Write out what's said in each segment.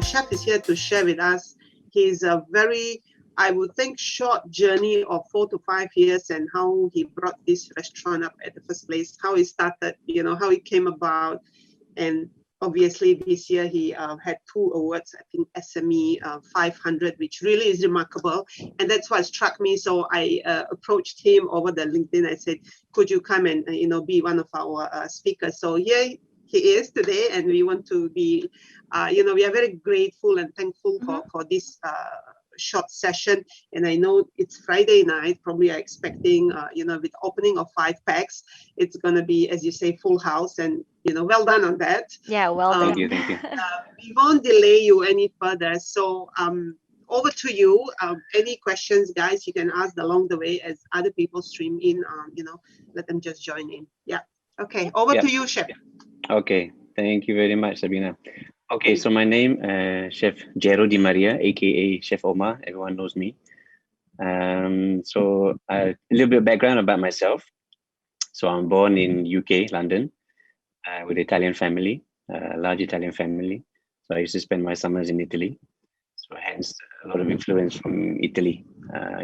Chef is here to share with us his very, I would think, short journey of 4 to 5 years and how he brought this restaurant up at the first place, how it started, how it came about. And obviously this year he had 2 awards, I think SME 500, which really is remarkable. And that's what struck me. So I approached him over the LinkedIn. I said, could you come and, be one of our speakers? So here he is today, and we want to be, we are very grateful and thankful for this short session. And I know it's Friday night, probably are expecting, with opening of 5 packs, it's going to be, as you say, full house, and, well done on that. Yeah, well done. Thank you. We won't delay you any further. So over to you. Any questions, guys, you can ask along the way as other people stream in, let them just join in. Yeah. Okay, over to you, Chef. Okay, thank you very much, Sabina. Okay, so my name, Chef Gero Di Maria, aka Chef Omar. Everyone knows me. So a little bit of background about myself. So I'm born in UK, London, with an Italian family, a large Italian family. So I used to spend my summers in Italy. So hence a lot of influence from Italy,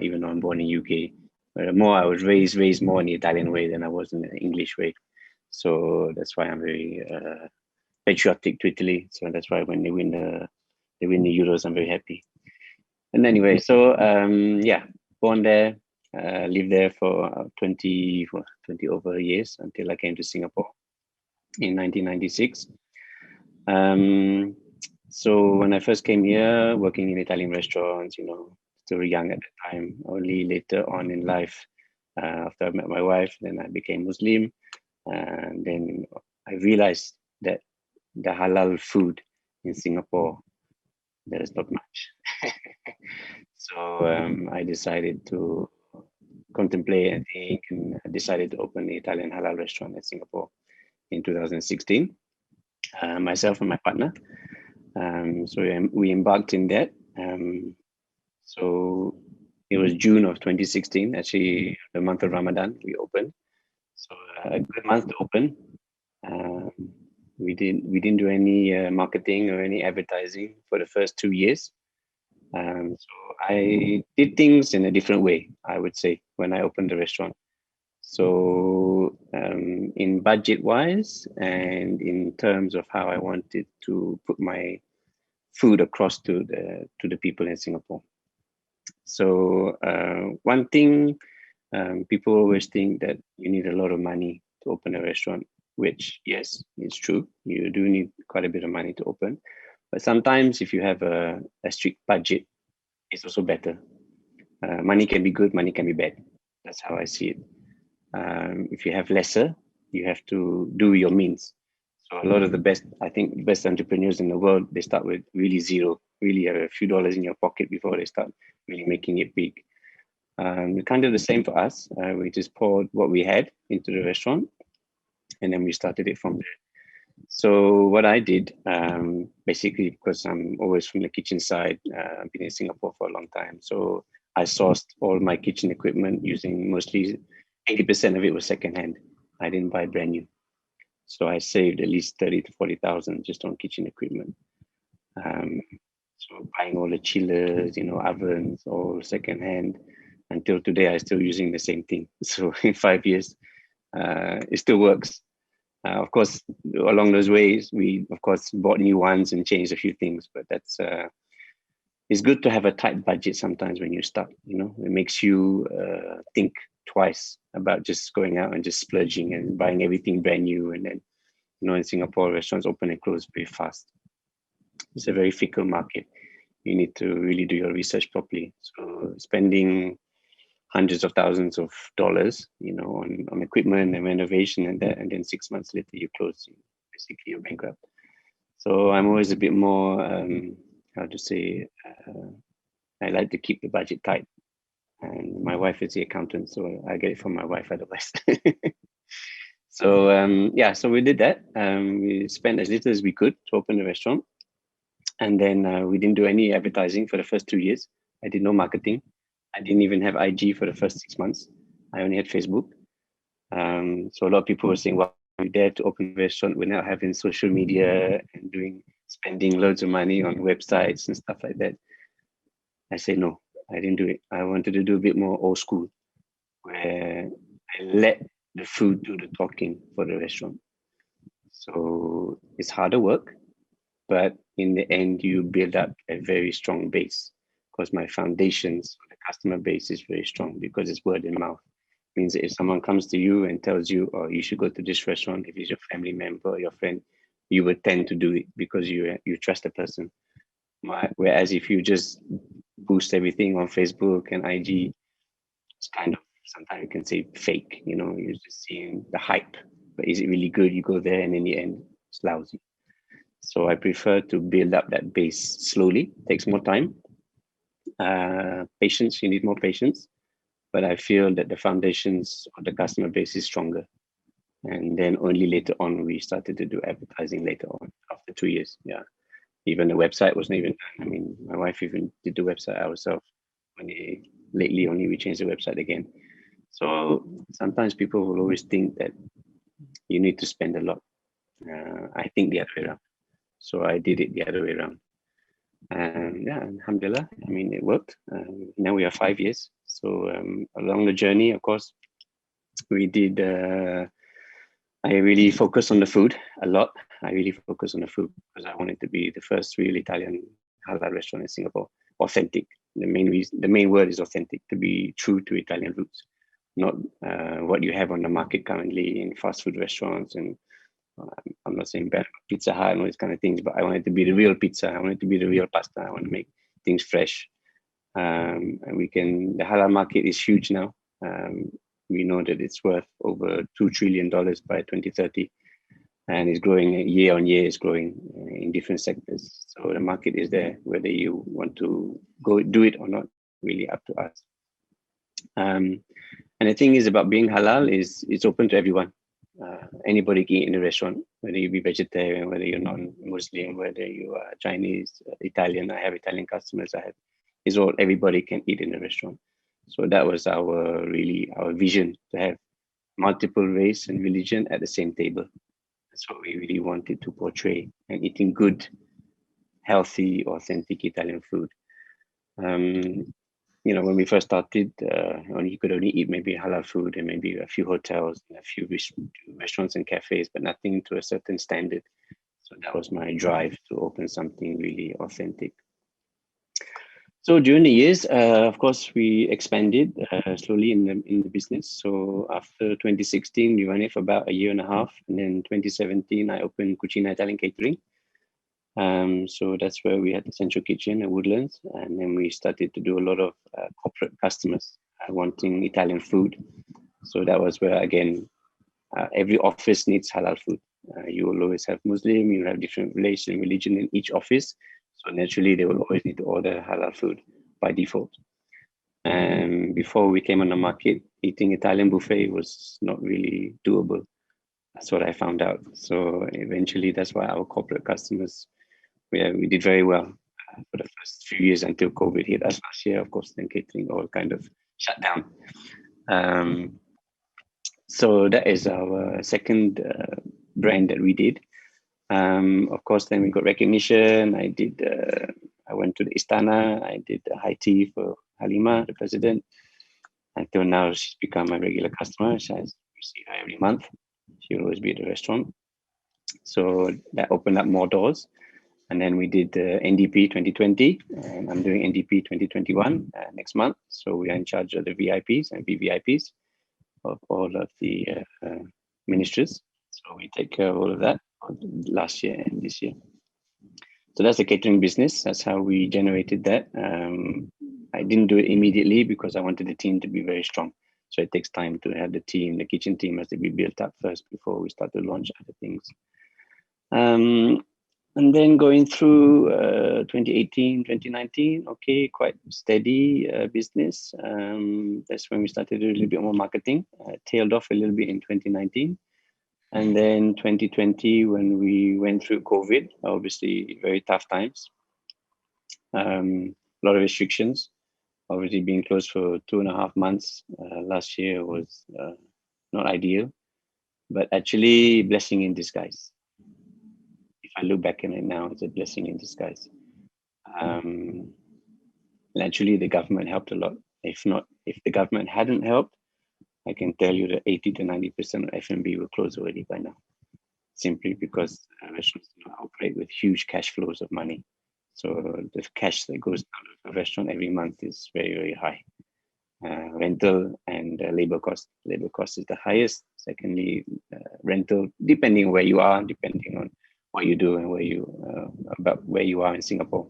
even though I'm born in UK. But I was raised more in the Italian way than I was in the English way. So that's why I'm very patriotic to Italy. So that's why when they win the Euros, I'm very happy. And anyway, so born there, lived there for 20 over years until I came to Singapore in 1996. So when I first came here, working in Italian restaurants, still young at the time. Only later on in life, after I met my wife, then I became Muslim. And then I realized that the halal food in Singapore, there's not much. So I decided to contemplate and think, and I decided to open the Italian halal restaurant in Singapore in 2016, myself and my partner. So we embarked in that. So it was June of 2016, actually the month of Ramadan, we opened. So a good month to open. We didn't do any marketing or any advertising for the first 2 years. So I did things in a different way, I would say, when I opened the restaurant. So in budget wise and in terms of how I wanted to put my food across to the people in Singapore. So one thing, people always think that you need a lot of money to open a restaurant, which yes, it's true. You do need quite a bit of money to open. But sometimes if you have a strict budget, it's also better. Money can be good, money can be bad. That's how I see it. If you have lesser, you have to do your means. So a lot of the best entrepreneurs in the world, they start with really zero, really have a few dollars in your pocket before they start really making it big. Kind of the same for us. We just poured what we had into the restaurant, and then we started it from there. So what I did, basically, because I'm always from the kitchen side, I've been in Singapore for a long time. So I sourced all my kitchen equipment using mostly 80% of it was secondhand. I didn't buy brand new. So I saved at least 30 to 40,000 just on kitchen equipment. So buying all the chillers, ovens, all secondhand. Until today, I'm still using the same thing. So in 5 years, it still works. Of course, along those ways, we of course bought new ones and changed a few things. But that's it's good to have a tight budget sometimes when you start. It makes you think twice about just going out and just splurging and buying everything brand new. And then, in Singapore, restaurants open and close very fast. It's a very fickle market. You need to really do your research properly. So spending hundreds of thousands of dollars, on equipment and renovation and that, and then 6 months later you close, basically you're bankrupt. So I'm always a bit more, I like to keep the budget tight. And my wife is the accountant, so I get it from my wife otherwise. So so we did that. We spent as little as we could to open the restaurant. And then we didn't do any advertising for the first 2 years. I did no marketing. I didn't even have IG for the first 6 months. I only had Facebook. So a lot of people were saying, well, you dare to open a restaurant without having social media and doing spending loads of money on websites and stuff like that. I said no, I didn't do it. I wanted to do a bit more old school, where I let the food do the talking for the restaurant. So it's harder work, but in the end, you build up a very strong base, because my foundations, the customer base is very strong because it's word of mouth. Means that if someone comes to you and tells you, oh, you should go to this restaurant, if it's your family member or your friend, you would tend to do it because you trust the person. Whereas if you just boost everything on Facebook and IG, it's kind of, sometimes you can say fake, you're just seeing the hype, but is it really good? You go there and in the end, it's lousy. So I prefer to build up that base slowly. It takes more time. Patience, you need more patience. But I feel that the foundations of the customer base is stronger. And then only later on, we started to do advertising later on, after 2 years. Yeah. Even the website wasn't even, my wife even did the website ourselves. Lately, only we changed the website again. So sometimes people will always think that you need to spend a lot. I think the other way around. So I did it the other way around. And yeah, alhamdulillah, it worked. Now we are 5 years. So along the journey, of course, we did, I really focused on the food a lot. I really focused on the food because I wanted to be the first real Italian halal restaurant in Singapore. Authentic. The main word is authentic, to be true to Italian roots, not what you have on the market currently in fast food restaurants. And I'm not saying bad Pizza Hut and all these kind of things, but I wanted to be the real pizza. I wanted to be the real pasta. I want to make things fresh. And the halal market is huge now. We know that it's worth over $2 trillion by 2030, and it's growing year on year. It's growing in different sectors. So the market is there. Whether you want to go do it or not, really up to us. And the thing is about being halal is it's open to everyone. Anybody can eat in a restaurant, whether you be vegetarian, whether you're non-Muslim, whether you are Chinese, Italian. I have Italian customers. Everybody can eat in a restaurant. So that was our vision, to have multiple race and religion at the same table. That's what we really wanted to portray, and eating good, healthy, authentic Italian food. When we first started, you could only eat maybe halal food and maybe a few hotels and a few restaurants and cafes, but nothing to a certain standard. So that was my drive to open something really authentic. So during the years, of course, we expanded slowly in the business. So after 2016, we ran it for about a year and a half. And then 2017, I opened Cucina Italian Catering. So that's where we had the central kitchen at Woodlands. And then we started to do a lot of corporate customers wanting Italian food. So that was where, again, every office needs halal food. You will always have Muslim, you have different religion in each office. So naturally, they will always need to order halal food by default. And before we came on the market, eating Italian buffet was not really doable. That's what I found out. So eventually, that's why our corporate customers, we did very well for the first few years until COVID hit us last year. Of course, then catering all kind of shut down. So that is our second brand that we did. Of course, then we got recognition. I went to the Istana. I did the high tea for Halima, the president. Until now, she's become a regular customer. I see her every month. She'll always be at the restaurant. So that opened up more doors. And then we did NDP 2020, and I'm doing NDP 2021 next month. So we are in charge of the VIPs and VVIPs of all of the ministries. So we take care of all of that last year and this year. So that's the catering business. That's how we generated that. I didn't do it immediately because I wanted the team to be very strong. So it takes time to have the kitchen team has to be built up first before we start to launch other things. And then going through 2018, 2019, okay, quite steady business. That's when we started to do a little bit more marketing. Tailed off a little bit in 2019. And then 2020, when we went through COVID, obviously very tough times. A lot of restrictions. Obviously being closed for 2.5 months last year was not ideal, but actually blessing in disguise. If I look back on it now, it's a blessing in disguise. Naturally, the government helped a lot. If the government hadn't helped, I can tell you that 80 to 90% of F&B will close already by now, simply because restaurants operate with huge cash flows of money. So the cash that goes out of a restaurant every month is very, very high. Rental and labor cost. Labor cost is the highest. Secondly, rental, depending where you are, depending on what you do and about where you are in Singapore.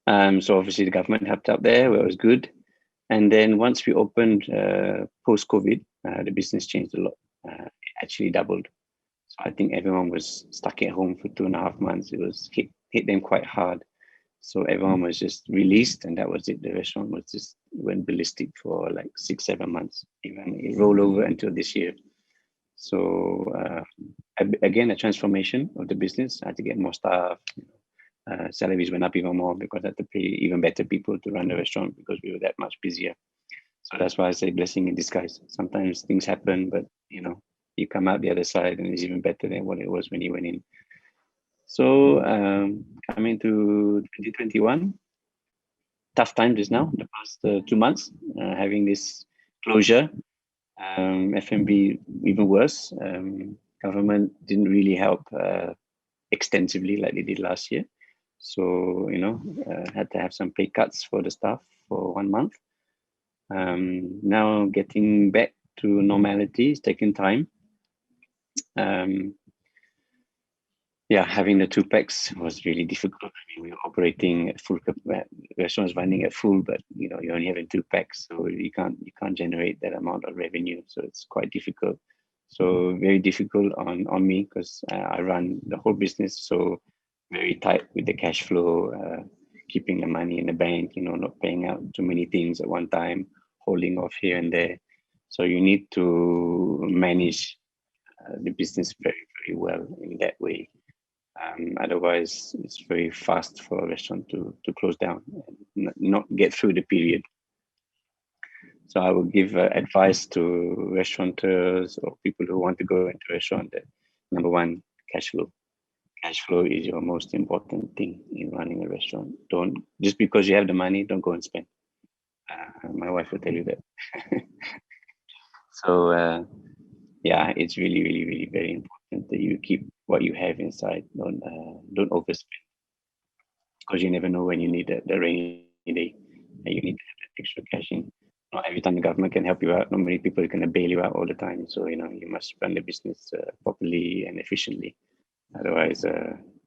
So obviously the government helped out there, where it was good. And then once we opened post-COVID, the business changed a lot. It actually doubled. So I think everyone was stuck at home for 2.5 months. It was hit them quite hard. So everyone was just released, and that was it. The restaurant was just went ballistic for like 6-7 months. Even it rolled over until this year. So again, a transformation of the business. I had to get more staff. Salaries went up even more because I had to pay even better people to run the restaurant because we were that much busier. So that's why I say blessing in disguise. Sometimes things happen, but you come out the other side and it's even better than what it was when you went in. So coming to 2021, tough time just now, the past 2 months, having this closure, F&B even worse. Government didn't really help extensively like they did last year. So, had to have some pay cuts for the staff for 1 month. Now getting back to normality is taking time. Having the 2 packs was really difficult. I mean, we were operating at full, restaurants running at full, but you're only having 2 packs, so you can't generate that amount of revenue. So it's quite difficult. So very difficult on me because I run the whole business, so very tight with the cash flow, keeping the money in the bank, not paying out too many things at one time, holding off here and there. So you need to manage the business very, very well in that way. Otherwise, it's very fast for a restaurant to close down and not get through the period. So I would give advice to restaurateurs or people who want to go into a restaurant that, number one, cash flow. Cash flow is your most important thing in running a restaurant. Don't, just because you have the money, don't go and spend. My wife will tell you that. So it's really, really, really very important that you keep what you have inside. Don't overspend, because you never know when you need the rainy day and you need to have that extra cash in. Not every time the government can help you out. Not many people are going to bail you out all the time. So you must run the business properly and efficiently. Otherwise,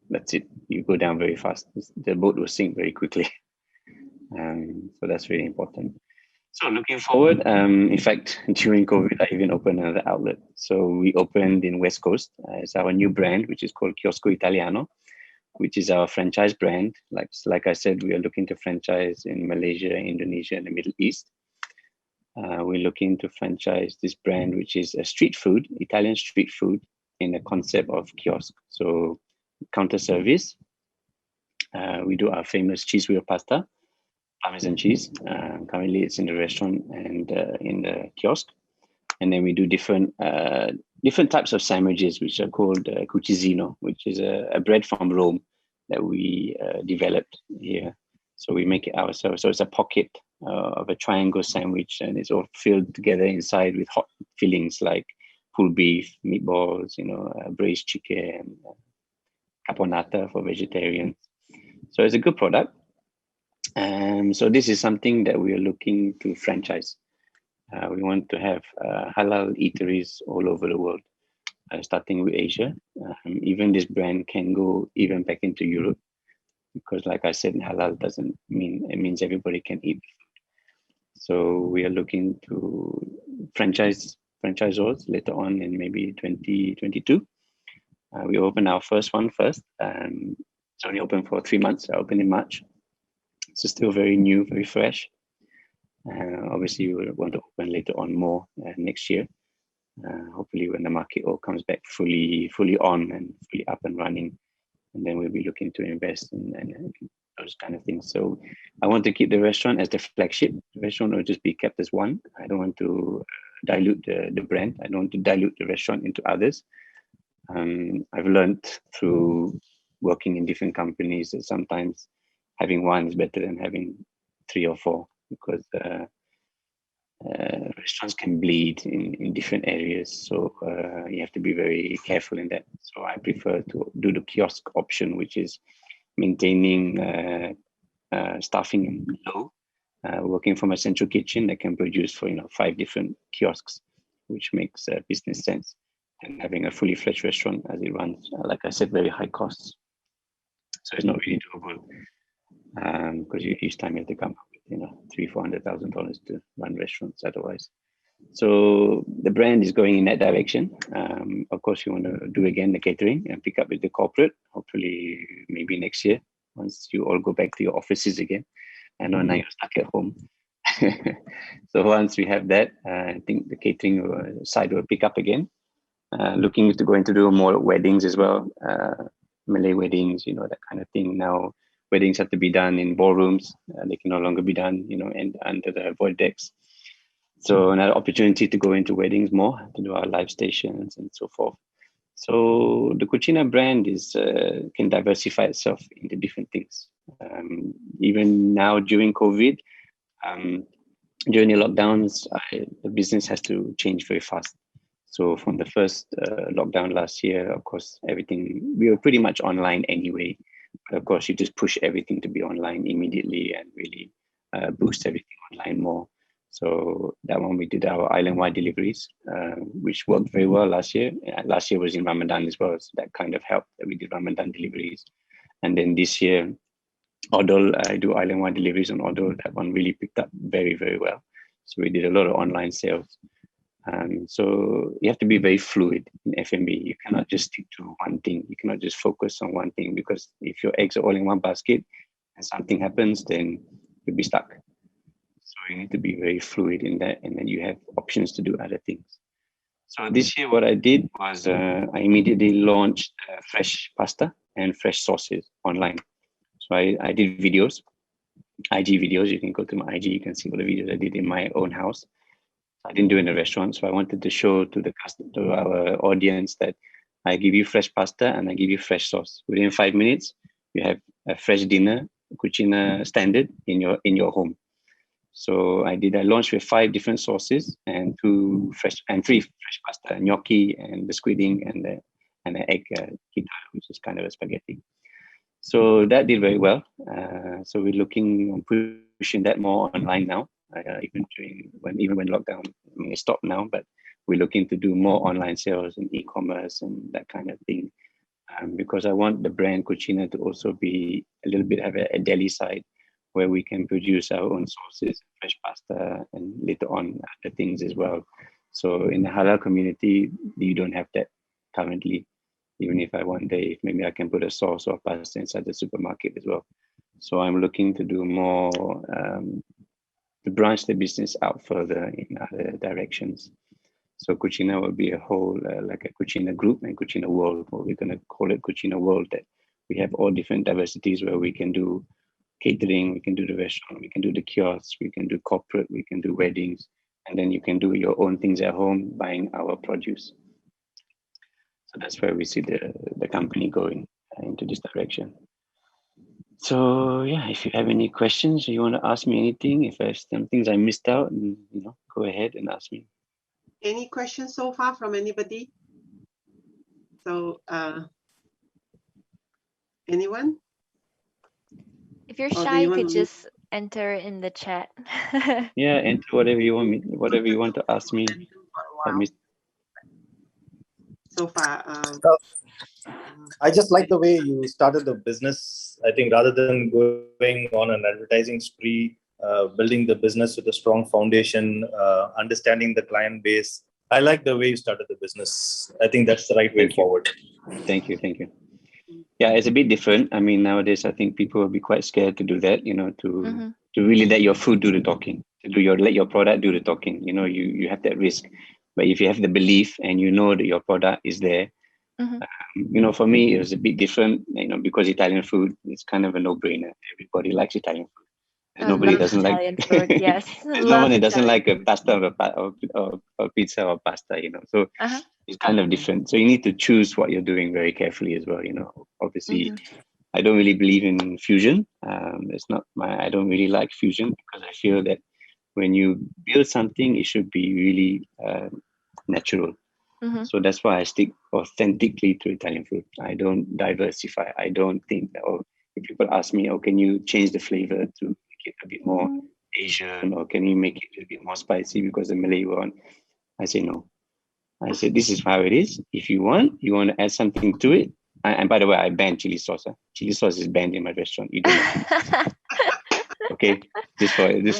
that's it. You go down very fast. The boat will sink very quickly. So that's really important. So looking forward, in fact, during COVID, I even opened another outlet. So we opened in West Coast. It's our new brand, which is called Chiosco Italiano, which is our franchise brand. Like I said, we are looking to franchise in Malaysia, Indonesia, and the Middle East. We're looking to franchise this brand, which is a street food, Italian street food, in the concept of kiosk. So counter service. We do our famous cheese wheel pasta, Parmesan cheese. Currently, it's in the restaurant and in the kiosk. And then we do different types of sandwiches, which are called cucizino, which is a bread from Rome that we developed here. So we make it ourselves. So it's a pocket of a triangle sandwich, and it's all filled together inside with hot fillings like pulled beef, meatballs, braised chicken, caponata for vegetarians. So it's a good product. So this is something that we are looking to franchise. We want to have halal eateries all over the world, starting with Asia. Even this brand can go even back into Europe, because like I said, halal doesn't mean, it means everybody can eat. So we are looking to franchisors later on in maybe 2022. We opened our first one first. It's only open for 3 months. I opened in March. So still very new, very fresh. Obviously, we want to open later on more next year. Hopefully, when the market all comes back fully on and fully up and running, and then we'll be looking to invest in those kind of things. So I want to keep the restaurant as the flagship. The restaurant will just be kept as one. I don't want to dilute the brand. I don't want to dilute the restaurant into others. I've learned through working in different companies that sometimes having one is better than having three or four, because restaurants can bleed in different areas. So you have to be very careful in that. So I prefer to do the kiosk option, which is maintaining staffing low, working from a central kitchen that can produce for 5 different kiosks, which makes business sense. And having a fully fledged restaurant as it runs, like I said, very high costs. So it's not really doable, because each time you have to come up with $300,000-400,000 to run restaurants otherwise. So the brand is going in that direction. Of course, you want to do again the catering and pick up with the corporate, hopefully maybe next year, once you all go back to your offices again. I know now you're stuck at home. So once we have that, I think the catering side will pick up again. Looking to go into do more weddings as well, Malay weddings, that kind of thing. Now weddings have to be done in ballrooms. They can no longer be done, and under the void decks. So another opportunity to go into weddings more, to do our live stations and so forth. So the Cucina brand can diversify itself into different things. Even now during COVID, during the lockdowns, the business has to change very fast. So from the first lockdown last year, of course, we were pretty much online anyway. But of course, you just push everything to be online immediately and really boost everything online more. So that one, we did our island-wide deliveries, which worked very well last year. Last year was in Ramadan as well, so that kind of helped that we did Ramadan deliveries. And then this year, although I do island-wide deliveries on Odol, that one really picked up very, very well. So we did a lot of online sales. So you have to be very fluid in F&B. You cannot just stick to one thing. You cannot just focus on one thing, because if your eggs are all in one basket and something happens, then you'll be stuck. So you need to be very fluid in that, and then you have options to do other things. So this year, what I did was I immediately launched fresh pasta and fresh sauces online. So I did videos, IG videos. You can go to my IG, you can see all the videos I did in my own house. I didn't do it in a restaurant, so I wanted to show to our audience that I give you fresh pasta and I give you fresh sauce. Within 5 minutes, you have a fresh dinner, Cucina standard in your home. So I launched with 5 different sauces and 3 fresh pasta, gnocchi and the squiding and the egg kita, which is kind of a spaghetti. So that did very well. So we're looking on pushing that more online now. Even when lockdown, it stopped now, but we're looking to do more online sales and e-commerce and that kind of thing, because I want the brand Cucina to also be a little bit have a deli side where we can produce our own sauces, fresh pasta, and later on other things as well. So in the halal community, you don't have that currently. Even if I one day, maybe I can put a sauce or pasta inside the supermarket as well. So I'm looking to do more, to branch the business out further in other directions. So Cucina will be a whole, like a Cucina group and Cucina world, or we're going to call it Cucina world, that we have all different diversities where we can do catering, we can do the restaurant, we can do the kiosks, we can do corporate, we can do weddings, and then you can do your own things at home buying our produce. So that's where we see the company going into this direction. So yeah, if you have any questions, or you want to ask me anything, if there's some things I missed out, go ahead and ask me. Any questions so far from anybody? So anyone? If you're shy, you could just enter in the chat. Yeah, enter whatever you want to ask me. So far. I just like the way you started the business. I think rather than going on an advertising spree, building the business with a strong foundation, understanding the client base. I like the way you started the business. I think that's the right way forward. Thank you. Yeah, it's a bit different. I mean, nowadays, I think people will be quite scared to do that, to really let your food do the talking, let your product do the talking. You have that risk. But if you have the belief and you know that your product is there, for me, it was a bit different, because Italian food is kind of a no-brainer. Everybody likes Italian food. I Nobody love doesn't like. Italian food. Yes, There's no love one that doesn't Italian like a food. pasta or pizza or pasta. So Uh-huh. it's kind of different. So you need to choose what you're doing very carefully as well. Obviously, Mhm. I don't really believe in fusion. It's not I don't really like fusion because I feel that when you build something, it should be really natural. Mhm. So that's why I stick authentically to Italian food. I don't diversify. I don't think that, if people ask me, can you change the flavor to make it a bit more Asian, or can you make it a bit more spicy because the Malay one? I say no. I said, this is how it is. If you want to add something to it. And by the way, I ban chili sauce. Chili sauce is banned in my restaurant. You don't have chili sauce. Okay, just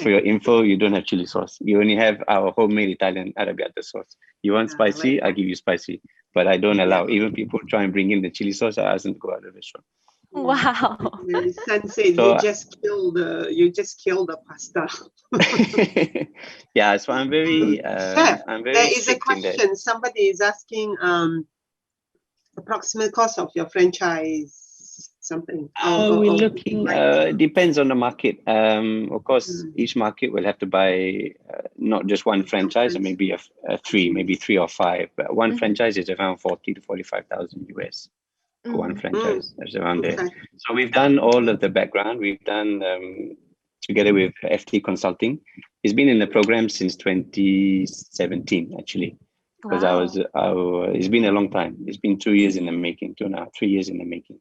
for your info, you don't have chili sauce. You only have our homemade Italian arrabbiata sauce. You want spicy, I give you spicy, but I don't allow. Even people try and bring in the chili sauce, I ask them to go out of the restaurant. Wow. Sensei, So, you just kill the pasta. yeah, so I'm very Chef, I'm very there is a strict in that. question. Somebody is asking approximate cost of your franchise, something. We're looking. It depends on the market. Of course, each market will have to buy not just one franchise, or maybe maybe three or five. But one franchise is around 40 to 45,000 US for one franchise. That's around there. So we've done all of the background. We've done together with FT Consulting. It's been in the program since 2017, actually. Because it's been a long time. It's been 2 years in the making, 3 years in the making.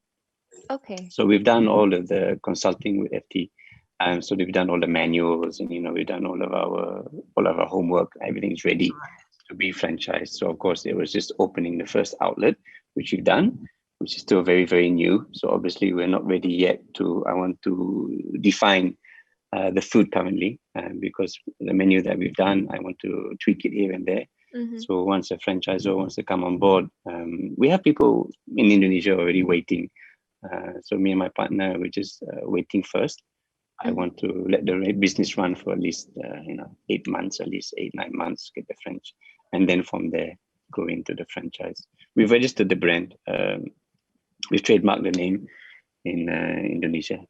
Okay. So we've done all of the consulting with FT. So we've done all the manuals, and we've done all of our homework. Everything's ready to be franchised. So of course, it was just opening the first outlet, which we've done, which is still very, very new. So obviously, we're not ready yet I want to define the food currently, because the menu that we've done, I want to tweak it here and there. So once a franchisor wants to come on board, we have people in Indonesia already waiting. So me and my partner, we're just waiting first. I want to let the business run for at least 8 months, at least 8-9 months, get the French, and then from there go into the franchise. We've registered the brand. We've trademarked the name in Indonesia,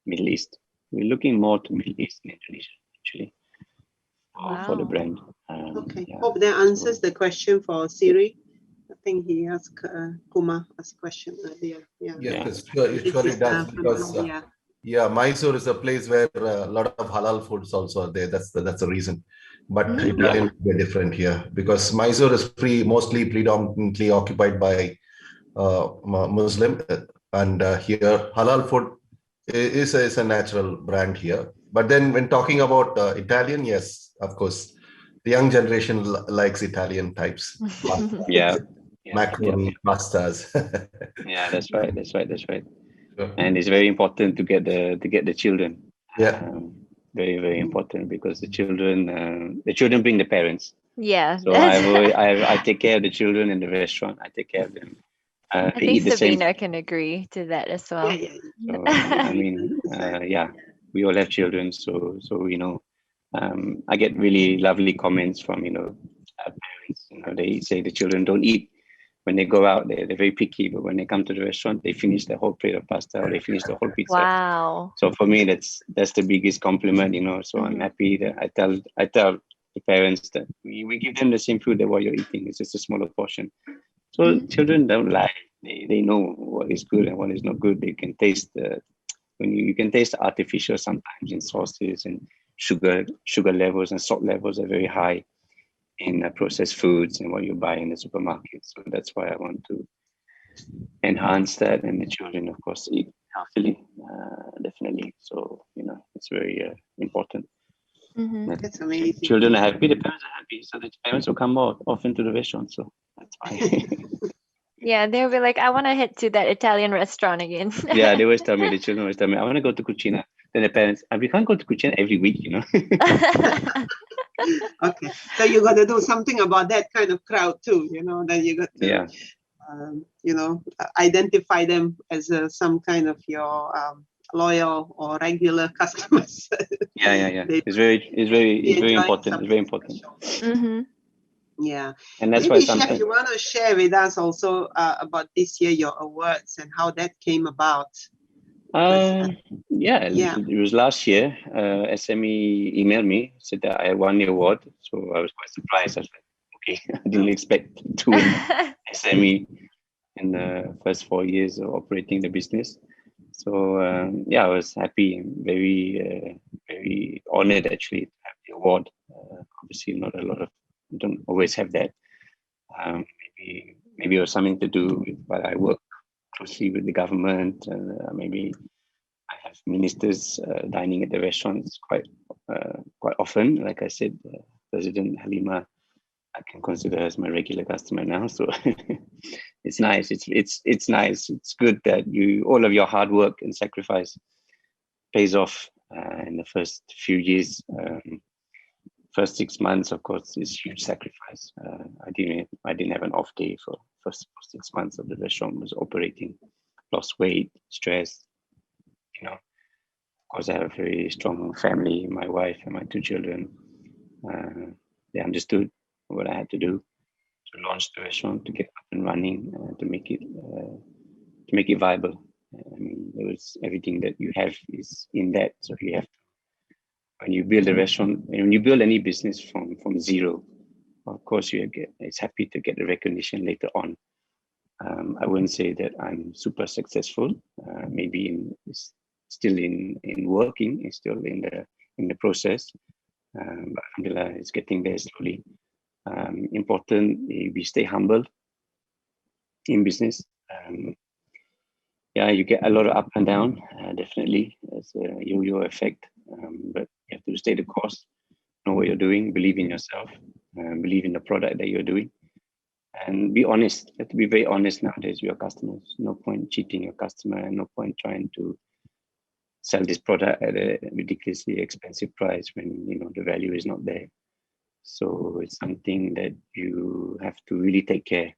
Middle East. We're looking more to Middle East and Indonesia actually for the brand. Okay. Hope that answers the question for Siri. I think he asked Kumar asked a question earlier. Yes, it surely does, because Mysore is a place where a lot of halal foods also are there. That's the reason. But Italian is very different here, because Mysore is mostly predominantly occupied by Muslim, and here halal food is a natural brand here. But then when talking about Italian, yes, of course, the young generation likes Italian types. Macaroni, pastas. Yeah, that's right. And it's very important to get the children. Very, very important, because the children bring the parents. Yeah. So I take care of the children in the restaurant. I take care of them. I they think eat the Sabina same. can agree to that as well. So, I mean, we all have children, so I get really lovely comments from parents. They say the children don't eat when they go out. They're very picky, but when they come to the restaurant, they finish the whole plate of pasta, or they finish the whole pizza. Wow. So for me, that's the biggest compliment. So I'm happy that I tell the parents that we give them the same food that what you're eating. It's just a smaller portion. So children don't lie. They know what is good and what is not good. They can taste when you can taste the artificial sometimes in sauces, and sugar levels and salt levels are very high in processed foods and what you buy in the supermarket. So that's why I want to enhance that, and the children, of course, eat healthily, definitely. So it's very important. That's amazing. Children are happy, the parents are happy, so the parents will come more often to the restaurant. So that's fine. Yeah, they'll be like, I want to head to that Italian restaurant again. Yeah, they always tell me, the children always tell me, I want to go to Cucina. Then the parents, we can't go to Cucina every week, Okay, so you got to do something about that kind of crowd too. Then you got to, identify them as some kind of your loyal or regular customers. Yeah. It's very important. It's very important. Yeah. And that's maybe why Chef, you want to share with us also about this year, your awards and how that came about. Yeah, Yeah. it was last year. SME emailed me, said that I had won the award. So I was quite surprised. I was like, okay, I didn't expect to win SME in the first 4 years of operating the business. So yeah, I was happy and very honored actually to have the award. Obviously, not a lot of, you don't always have that. Maybe it was something to do with what I work closely with the government. Maybe I have ministers dining at the restaurants quite often. Like I said, President Halima, I can consider as my regular customer now. So it's nice. It's nice. It's good that all of your hard work and sacrifice pays off in the first few years. First 6 months, of course, is huge sacrifice. I didn't have an off day for first 6 months of the restaurant was operating. Lost weight, stress. Of course, I have a very strong family. My wife and my 2 children. They understood what I had to do to launch the restaurant, to get up and running, to make it viable. I mean, there was everything that you have is in that. So you have to, when you build a restaurant, when you build any business from zero, of course it's happy to get the recognition later on. I wouldn't say that I'm super successful. Maybe still in working, it's still in the process. But alhamdulillah, it's getting there slowly. Important, we stay humble in business. Yeah, you get a lot of up and down, definitely. It's a yo-yo effect, but you have to stay the course, know what you're doing, believe in yourself, believe in the product that you're doing, and be honest. You have to be very honest nowadays with your customers. No point cheating your customer, and no point trying to sell this product at a ridiculously expensive price when the value is not there. So it's something that you have to really take care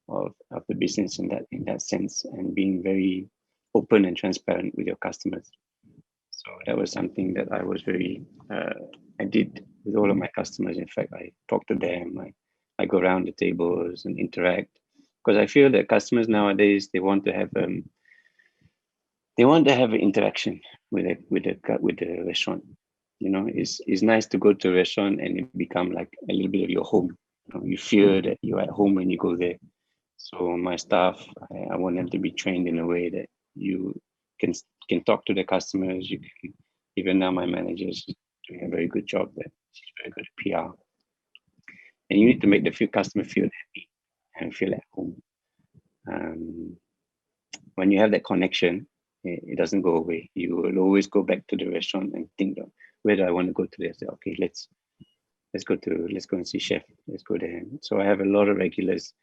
of the business in that sense, and being very open and transparent with your customers. So that was something that I was I did with all of my customers. In fact, I talk to them, I go around the tables and interact, because I feel that customers nowadays, they want to have an interaction with the restaurant. It's nice to go to a restaurant and it become like a little bit of your home. You feel that you're at home when you go there. So my staff, I want them to be trained in a way that you can talk to the customers. Even now my manager is doing a very good job there. She's very good at PR. And you need to make the customer feel happy and feel at home. When you have that connection, it doesn't go away. You will always go back to the restaurant and think, where do I want to go today? I say, okay, let's go and see chef. Let's go there. So I have a lot of regulars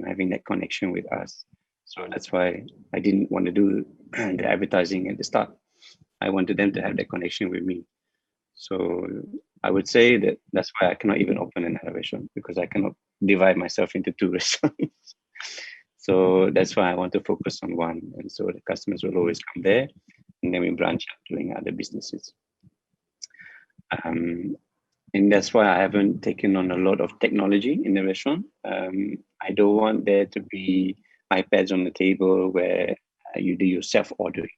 having that connection with us. So that's why I didn't want to do the advertising at the start. I wanted them to have that connection with me. So I would say that's why I cannot even open another restaurant, because I cannot divide myself into 2 restaurants. So that's why I want to focus on one. And so the customers will always come there, and then we branch out doing other businesses. And that's why I haven't taken on a lot of technology in the restaurant. I don't want there to be iPads on the table where you do your self-ordering.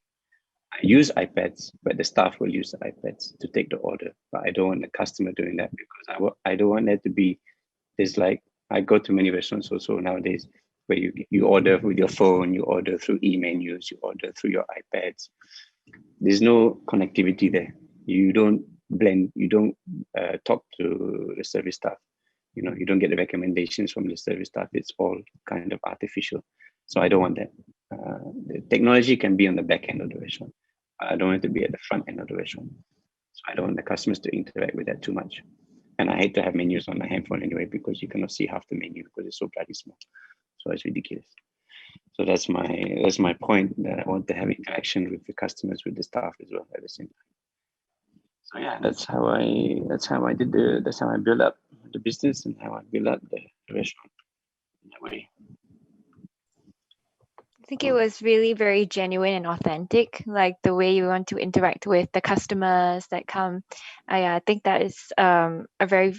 I use iPads, but the staff will use the iPads to take the order. But I don't want the customer doing that, because I don't want there to be, there's like, I go to many restaurants also nowadays where you order with your phone, you order through e-menus, you order through your iPads. There's no connectivity there. You don't blend, you don't talk to the service staff. You don't get the recommendations from the service staff. It's all kind of artificial. So I don't want that. The technology can be on the back end of the restaurant. I don't want it to be at the front end of the restaurant. So I don't want the customers to interact with that too much. And I hate to have menus on my handphone anyway, because you cannot see half the menu because it's so bloody small. So it's ridiculous. So that's my point, that I want to have interaction with the customers, with the staff as well at the same time. So yeah, that's how I built up the business and how I built up the restaurant in a way. I think it was really very genuine and authentic, like the way you want to interact with the customers that come. I think that is a very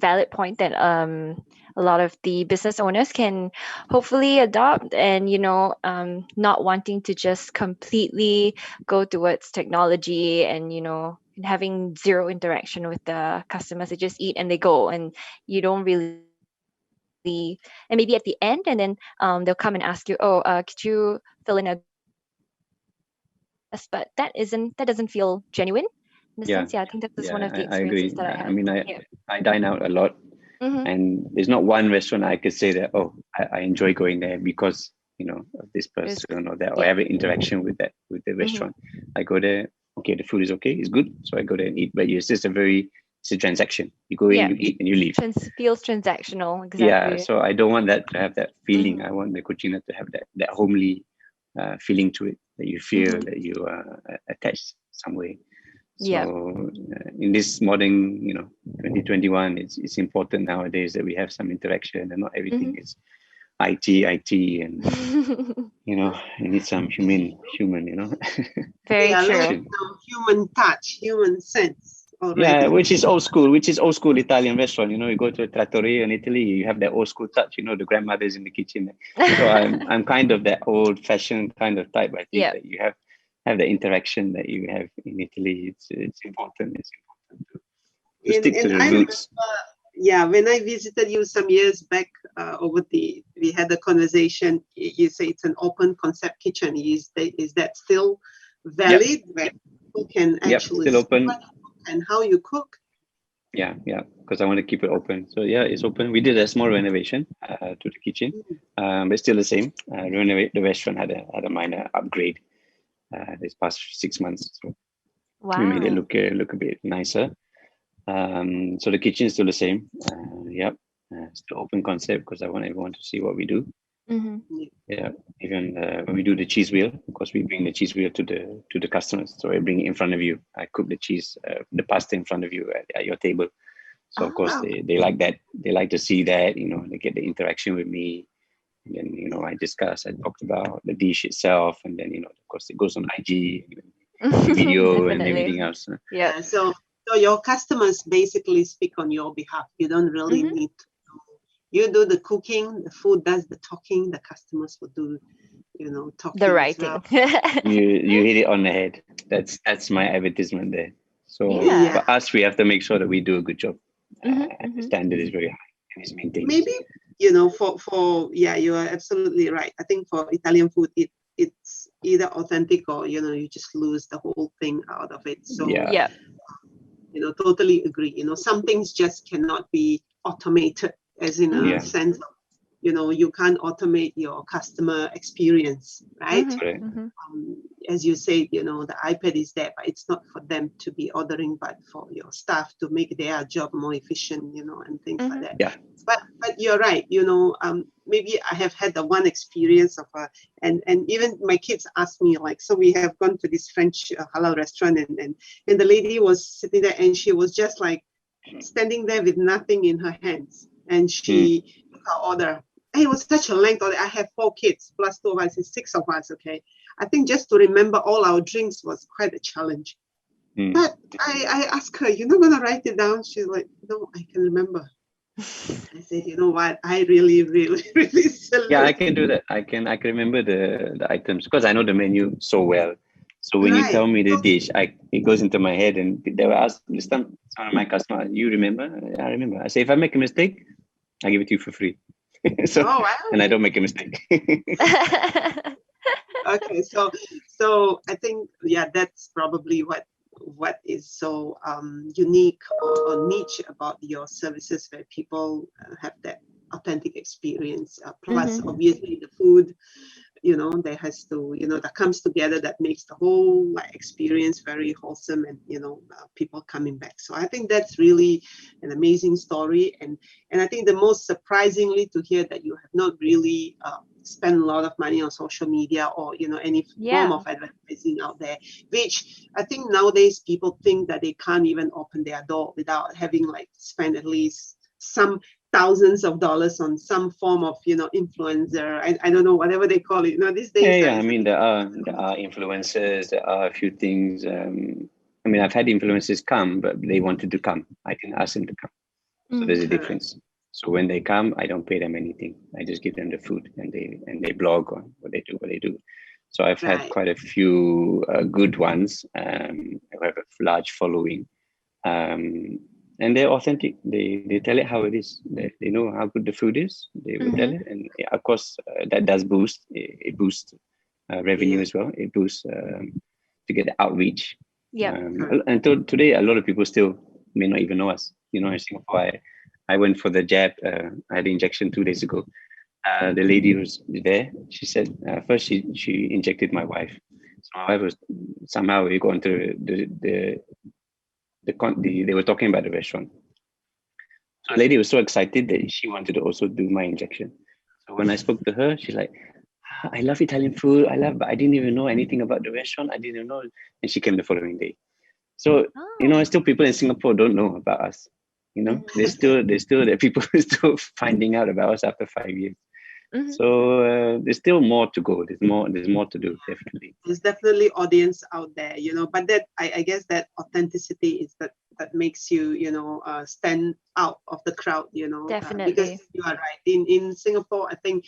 valid point that a lot of the business owners can hopefully adopt, and not wanting to just completely go towards technology, and having zero interaction with the customers. They just eat and they go, and you don't really, and maybe at the end, and then they'll come and ask you, oh, could you fill in a Google form for us? But that doesn't feel genuine in a sense. Yeah, I think that's just one of the I experiences that I agree. had. I mean, Yeah. I dine out a lot, Mm-hmm. and there's not one restaurant I could say that, oh, I enjoy going there because of this It's person or that, or yeah. have an interaction with the Mm-hmm. restaurant. I go there, okay, the food is okay, it's good, so I go there and eat. But it's just it's a transaction. You go in, Yeah. you eat, and you leave. Feels transactional. Yeah, Exactly. so I don't want that to have that feeling. Mm-hmm. I want the cucina to have that homely feeling to it, that you feel Mm-hmm. that you are attached some way. Yeah. So in this modern, 2021, it's important nowadays that we have some interaction, and not everything is IT, and you need some human, Very Yeah, let's true. human touch, human sense Yeah, already. which is old school Italian restaurant. You go to a trattoria in Italy, you have that old school touch. The grandmothers in the kitchen. So I'm kind of that old fashioned kind of type. I think Yeah. that you have the interaction that you have in Italy. It's important. It's important to stick to And the I remember, roots. yeah, when I visited you some years back, we had a conversation. You say it's an open concept kitchen. Is that still valid? Where people can actually Still see open. what you cook and how you cook? Yeah, because I want to keep it open. So yeah, it's open. We did a small renovation to the kitchen, but it's still the same. The restaurant had a minor upgrade this past 6 months, so we made it Wow. look a bit nicer. So the kitchen is still the same. Still open concept because I want everyone to see what we do. Mm-hmm. Yeah, even when we do the cheese wheel, because we bring the cheese wheel to the customers. So I bring it in front of you. I cook the cheese, the pasta in front of you at your table. So of course wow. they like that. They like to see that. They get the interaction with me. And then I talked about the dish itself, and then of course it goes on IG, video, and Definitely. everything else. Yeah. So your customers basically speak on your behalf. You don't really Mm-hmm. need to. You do the cooking, the food does the talking, the customers will do, talking The as writing. well. You hit it on the head. That's my advertisement there. So Yeah. for us, we have to make sure that we do a good job. The Mm-hmm. standard is very high and it's maintained. Maybe, for you are absolutely right. I think for Italian food, it's either authentic or, you just lose the whole thing out of it. So, Yeah. totally agree. Some things just cannot be automated, as in a sense of, you can't automate your customer experience, right? Correct. Mm-hmm. As you say, the iPad is there, but it's not for them to be ordering, but for your staff to make their job more efficient, and things like that. Yeah. But you're right, maybe I have had the one experience of and even my kids ask me, like, so we have gone to this French halal restaurant, and the lady was sitting there and she was just like standing there with nothing in her hands, and she took our order. And it was such a length order. I have 4 kids plus 2 of us, it's 6 of us. Okay, I think just to remember all our drinks was quite a challenge. But I asked her, "You're not gonna write it down?" She's like, "No, I can remember." I said, "You know what? I really, really, really salute." Yeah, I can do that. I can remember the items because I know the menu so well. So when you Right. tell me the dish, it goes into my head, and they will ask this time some of my customers, "You remember?" I remember. I say, if I make a mistake, I give it to you for free. So Oh, wow. and I don't make a mistake. Okay, so I think, that's probably what is so unique or niche about your services, where people have that authentic experience. Plus, obviously, the food, there has to, that comes together, that makes the whole experience very wholesome, and people coming back. So I think that's really an amazing story, and I think the most surprisingly to hear that you have not really spend a lot of money on social media or any form of advertising out there, which I think nowadays people think that they can't even open their door without having spend at least some thousands of dollars on some form of influencer. I don't know, whatever they call it these days. Yeah. I mean, there are influencers. There are a few things. I mean, I've had influencers come, but they wanted to come. I can ask them to come. So there's a Correct. difference. So when they come, I don't pay them anything. I just give them the food, and they blog on what they do. So I've had Right. quite a few good ones. I have a large following, and they're authentic. They tell it how it is. They know how good the food is. They will tell it, and of course that does boost. It boosts revenue Yeah. as well. It boosts to get the outreach. Yep. Until today, a lot of people still may not even know us. You know, in Singapore, I went for the jab. I had the injection 2 days ago. The lady who's there, she said first she injected my wife. So my wife was somehow we got into they were talking about the restaurant. So the lady was so excited that she wanted to also do my injection. So when I spoke to her, she's like, I love Italian food. But I didn't even know anything about the restaurant. I didn't know. And she came the following day. So, still people in Singapore don't know about us. There's still the people who are still finding out about us after 5 years. So there's still more to go. There's more to do, definitely. There's definitely audience out there, but that I guess that authenticity is that makes you, stand out of the crowd, Definitely. because you are right. In Singapore, I think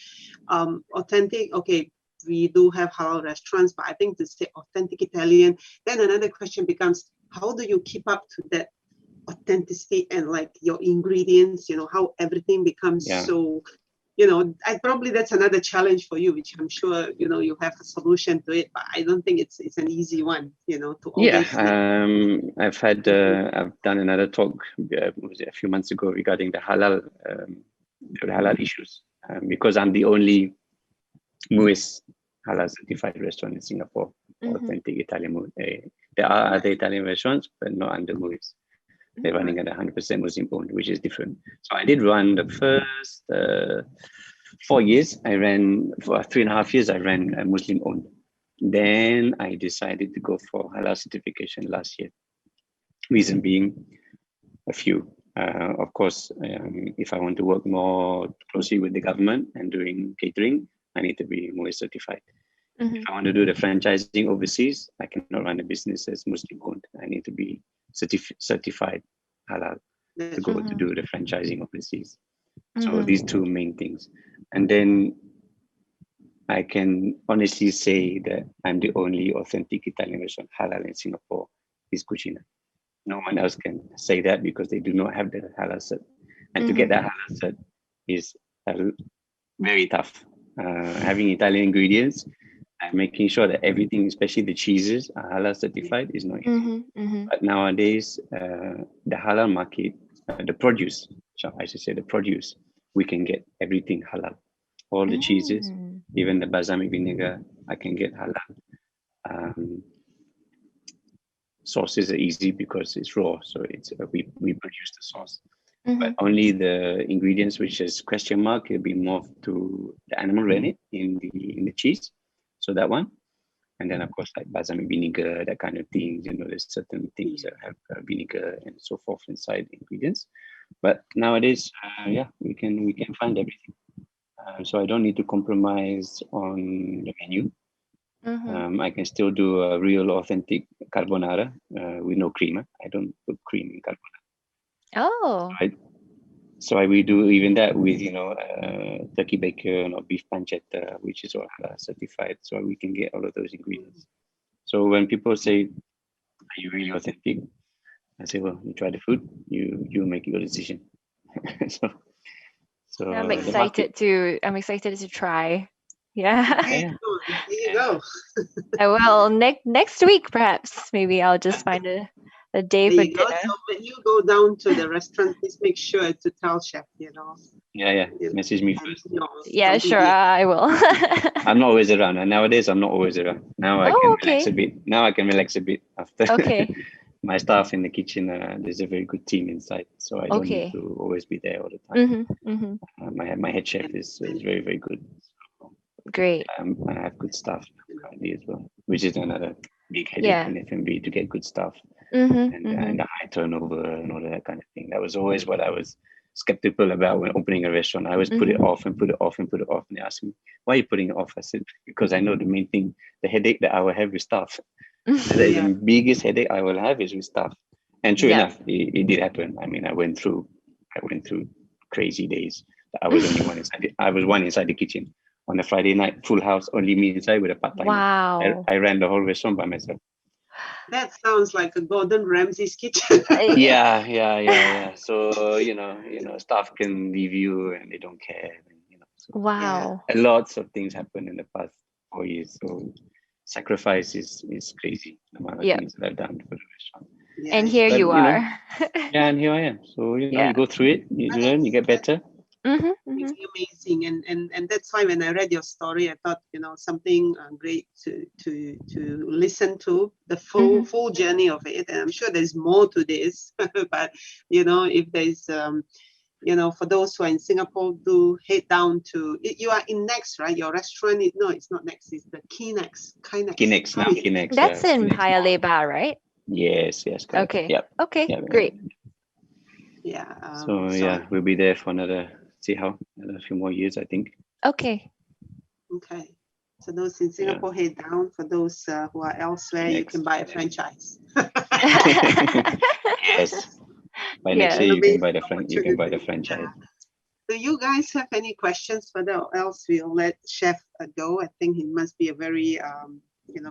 authentic, okay, we do have halal restaurants, but I think to say authentic Italian, then another question becomes, how do you keep up to that authenticity and like your ingredients, how everything becomes so, probably that's another challenge for you, which I'm sure, you have a solution to it, but I don't think it's an easy one, to always I've done another talk was it a few months ago regarding the halal issues, because I'm the only MUIS halal certified restaurant in Singapore, authentic Italian food. There are other Italian restaurants, but not under MUIS. They're running at 100% Muslim owned, which is different. So I did run the first 4 years. I ran for 3.5 years. I ran Muslim owned. Then I decided to go for halal certification last year. Reason being, a few. Of course, if I want to work more closely with the government and doing catering, I need to be MUIS certified. If I want to do the franchising overseas, I cannot run a business as Muslim owned. I need to be certified halal to go to do the franchising overseas. So these two main things. And then I can honestly say that I'm the only authentic Italian restaurant halal in Singapore is Cucina. No one else can say that because they do not have the halal cert. And to get that halal cert is very tough. Having Italian ingredients and making sure that everything, especially the cheeses, are halal certified is not easy. But nowadays, the halal market, the produce, we can get everything halal. All the cheeses, even the balsamic vinegar, I can get halal. Sauces are easy because it's raw, so it's we produce the sauce. But only the ingredients, which is question mark, it'll be more to the animal rennet in the cheese. So that one. And then of course like balsamic vinegar, that kind of things, there's certain things that have vinegar and so forth inside the ingredients. But nowadays, we can find everything. So I don't need to compromise on the menu. I can still do a real authentic carbonara with no cream. I don't put cream in carbonara. Oh. So we do even that with, turkey bacon or beef pancetta, which is all certified. So we can get all of those ingredients. So when people say, are you really authentic? I say, well, you try the food, you make your decision. so I'm excited to try. Yeah. There you go. Well, next week perhaps. Maybe I'll just find a day There for you go. dinner. So when you go down to the restaurant, please make sure to tell chef, Yeah. Message me first. Yeah, sure, I will. I'm not always around. And nowadays, I'm not always around. Now I can relax a bit. Now I can relax a bit after. Okay. My staff in the kitchen, there's a very good team inside, so I don't need to always be there all the time. My head chef is very, very good. So, great. I have good staff currently as well, which is another big headache in F&B to get good staff and the high turnover and all that kind of thing. That was always what I was skeptical about when opening a restaurant. I always put it off and put it off and put it off, and they asked me, "Why are you putting it off?" I said, "Because I know the main thing, the headache that I will have with staff." The biggest headache I will have is with staff. And true enough, it did happen. I mean, I went through I went through crazy days. I was only one inside. I was one inside the kitchen on a Friday night, full house, only me inside with a part-timer. Wow. I ran the whole restaurant by myself. That sounds like a Gordon Ramsay's kitchen. Yeah. So staff can leave you and they don't care. So Wow. lots of things happened in the past 4 years. So sacrifice is crazy. The amount of things that I've done for the restaurant. Yeah, And here But, you are. And here I am. So you go through it, you learn, you get better. It's amazing, and that's why when I read your story, I thought something great to listen to the full journey of it. And I'm sure there's more to this, but if there's for those who are in Singapore, do head down to you are in Next, right? Your restaurant no, it's not Next, it's the Kinex. Kinex. That's in Kinex. Paya Lebar, right? Yes, correct. Okay. Yep. Okay, Yep. great. Yeah. So we'll be there for another few more years, I think. Okay. Okay. So those in Singapore, head down. For those who are elsewhere, you can buy a franchise. Yes. By next year, you can buy the franchise. Yeah. Do you guys have any questions further, or else we'll let Chef go? I think he must be a very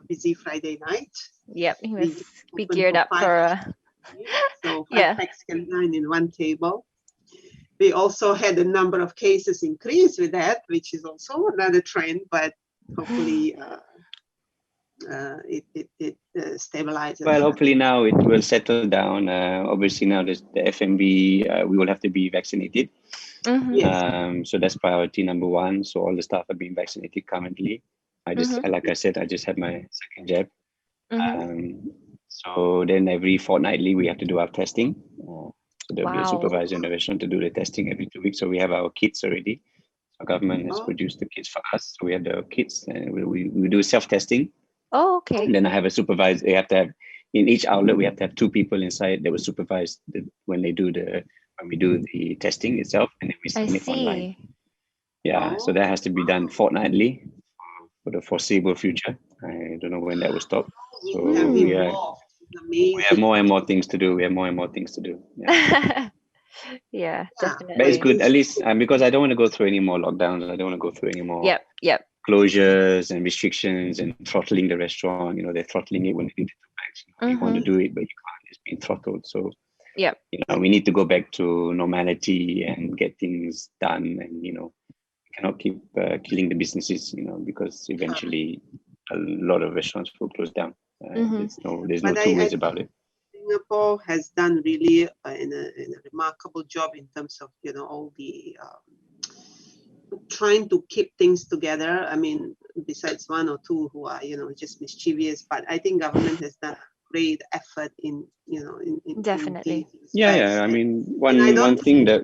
busy Friday night. Yep, he must be open geared for up for so 5 packs can dine in one table. We also had a number of cases increase with that, which is also another trend, but hopefully it stabilizes. Well, hopefully now it will settle down. Obviously now the F&B, we will have to be vaccinated. Yes. So that's priority number one. So all the staff are being vaccinated currently. Like I said, I just had my second jab. So then every fortnightly we have to do our testing. So there'll be a supervisor in the restaurant to do the testing every 2 weeks. So we have our kits already. Our government has produced the kits for us. So we have the kits and we do self-testing. Oh, okay. And then I have a supervisor. They have to have in each outlet. We have to have 2 people inside that will supervise when we do the testing itself, and then we send it online. Yeah, so that has to be done fortnightly for the foreseeable future. I don't know when that will stop. So we have more and more things to do. Yeah, definitely. But it's good, at least because I don't want to go through any more lockdowns. I don't want to go through any more closures and restrictions and throttling the restaurant. They're throttling it when they need to back. You want to do it, but you can't. It's being throttled. So we need to go back to normality and get things done. And we cannot keep killing the businesses. Because eventually a lot of restaurants will close down. There's no two ways about it. Singapore has done really in a remarkable job in terms of all the trying to keep things together. I mean, besides 1 or 2 who are just mischievous, but I think government has done great effort in definitely. I mean, one thing that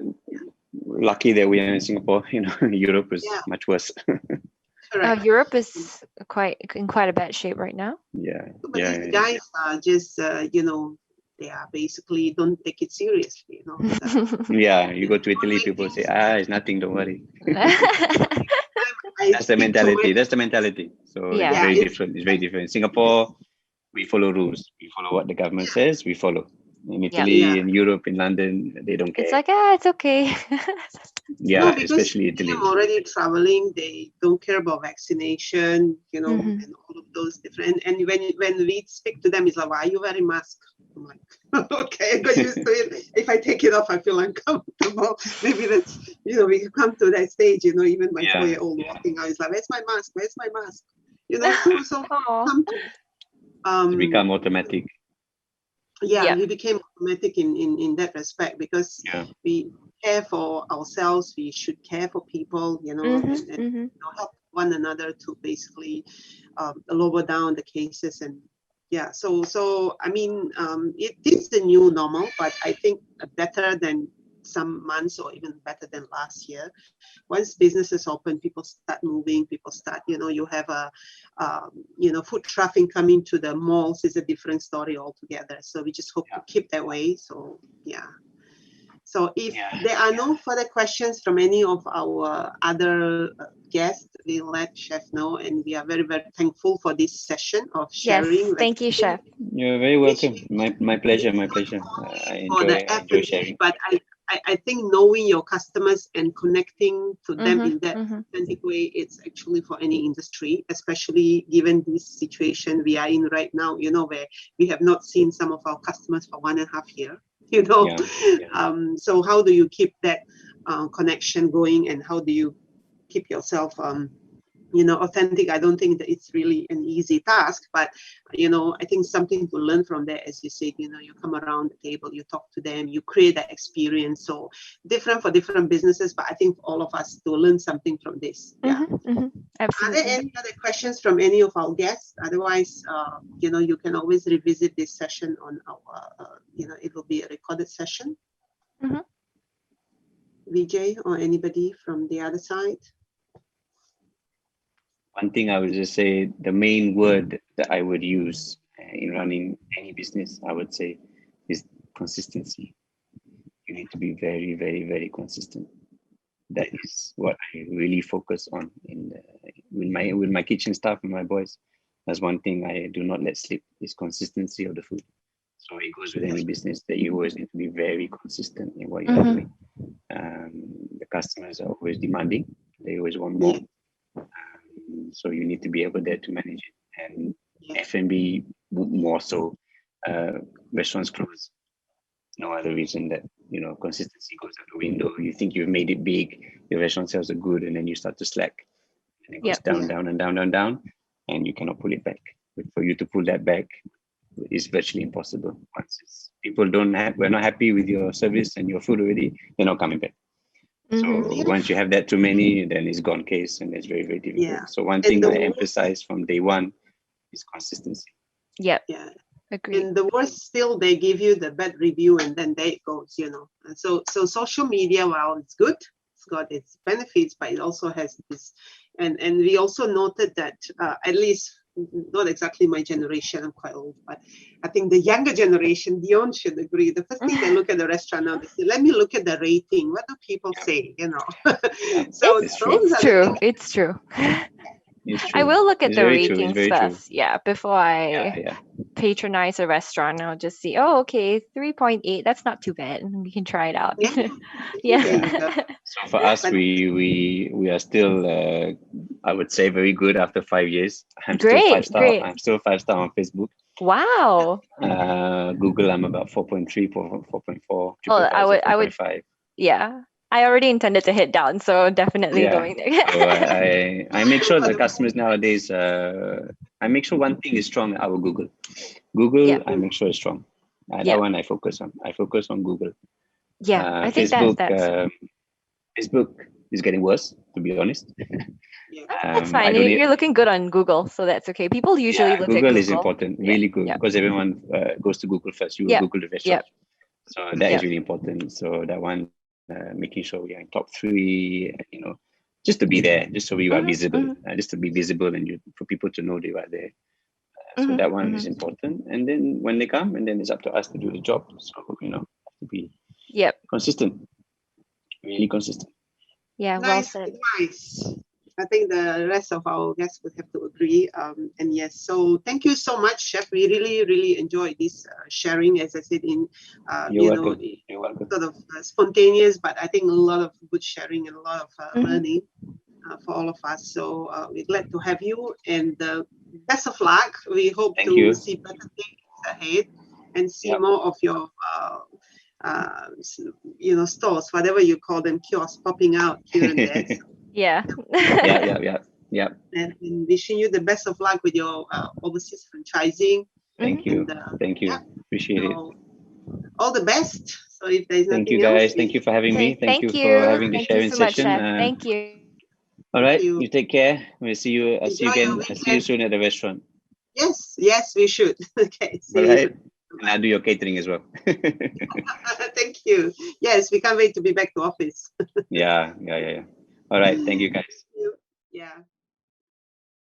lucky that we are in Singapore. Europe is much worse. Europe is in quite a bad shape right now. These guys are just they are basically don't take it seriously. You go to Italy, people say, it's nothing, don't worry. That's the mentality. So it's very different. It's very different. In Singapore, we follow rules. We follow what the government says. We follow. In Italy, in Europe, in London, they don't care. It's like it's okay. Especially Italy. I'm already traveling. They don't care about vaccination, and all of those different. And when we speak to them, it's like, why are you wearing mask? I'm like, okay, I got used to it. If I take it off, I feel uncomfortable. Maybe that's, we come to that stage, even my 4-year-old walking out is like, where's my mask? So come to it's become automatic. We became automatic in that respect because we care for ourselves. We should care for people, and help one another to basically lower down the cases. And so I mean, it is the new normal, but I think better than some months or even better than last year. Once businesses open, people start moving, people start, you have foot traffic coming to the malls is a different story altogether. So we just hope to keep that way. So, So if there are no further questions from any of our other guests, we'll let Chef know. And we are very, very thankful for this session of sharing. Yes, thank you, Chef. You're very welcome. My pleasure. I enjoy sharing. But I think knowing your customers and connecting to them in that authentic way, it's actually for any industry, especially given this situation we are in right now, where we have not seen some of our customers for 1.5 years, So how do you keep that connection going, and how do you keep yourself authentic? I don't think that it's really an easy task, but I think something to learn from there. As you said, you come around the table, you talk to them, you create that experience. So different for different businesses, but I think for all of us to learn something from this. Absolutely. Are there any other questions from any of our guests? Otherwise, you can always revisit this session on our it will be a recorded session. Vijay or anybody from the other side? One thing I would just say, the main word that I would use in running any business, I would say, is consistency. You need to be very, very, very consistent. That is what I really focus on with my kitchen staff and my boys. That's one thing I do not let slip, is consistency of the food. So it goes with any business, that you always need to be very consistent in what you're doing. The customers are always demanding. They always want more. So you need to be able there to manage it. And F&B more so, restaurants close. No other reason that, consistency goes out the window. You think you've made it big, your restaurant sales are good, and then you start to slack. And it goes down, down, and you cannot pull it back. But for you to pull that back is virtually impossible. Once people we're not happy with your service and your food already, they're not coming back. So once you have that too many, then it's gone case, and it's very, very difficult. So one thing I emphasize from day one is consistency. Agreed. And the worst still, they give you the bad review, and then there it goes, And so social media, while it's good, it's got its benefits, but it also has this. And we also noted that at least, not exactly my generation, I'm quite old, but I think the younger generation, Dion should agree. The first thing they look at the restaurant now, they say, let me look at the rating. What do people say? So it's true. It's true. I will look at the ratings first, before I patronize a restaurant. I'll just see, 3.8. That's not too bad. We can try it out. So for us, we are still, I would say, very good after 5 years. I'm still 5-star. I'm still 5-star on Facebook. Wow. Google, I'm about 4.3, 4.4. I would. Yeah. I already intended to hit down, so definitely going there. So I make sure the customers nowadays, I make sure one thing is strong, our Google. I make sure it's strong. That one I focus on. I focus on Google. I think Facebook, that's... Facebook is getting worse, to be honest. That's fine. You're looking good on Google, so that's okay. People usually look at Google. Google is important, really good, because everyone goes to Google first. You will Google the restaurant. So that is really important. So that one, making sure we are in top 3, just to be there, just so we are visible, just to be visible, and for people to know you are there. So that one is important. And then when they come, and then it's up to us to do the job. So, have to be consistent, really consistent. Yeah, nice advice. I think the rest of our guests would have to agree. And yes, so thank you so much, Chef. We really, really enjoyed this sharing, as I said, in You're welcome. Sort of spontaneous, but I think a lot of good sharing and a lot of learning for all of us. So we're glad to have you, and best of luck. We hope to see better things ahead and see more of your stores, whatever you call them, kiosks popping out here and there. So, yeah. And wishing you the best of luck with your overseas franchising. Thank you. Thank you. Appreciate it. All the best. So if there's nothing Thank you, guys. Thank you for having me. Thank you for having the sharing session. Thank you. All right. You take care. We'll see you. I'll see you again. I'll see you soon at the restaurant. Yes, we should. Okay. See you soon. And I'll do your catering as well. Thank you. Yes, we can't wait to be back to office. Yeah. All right. Thank you, guys. Yeah.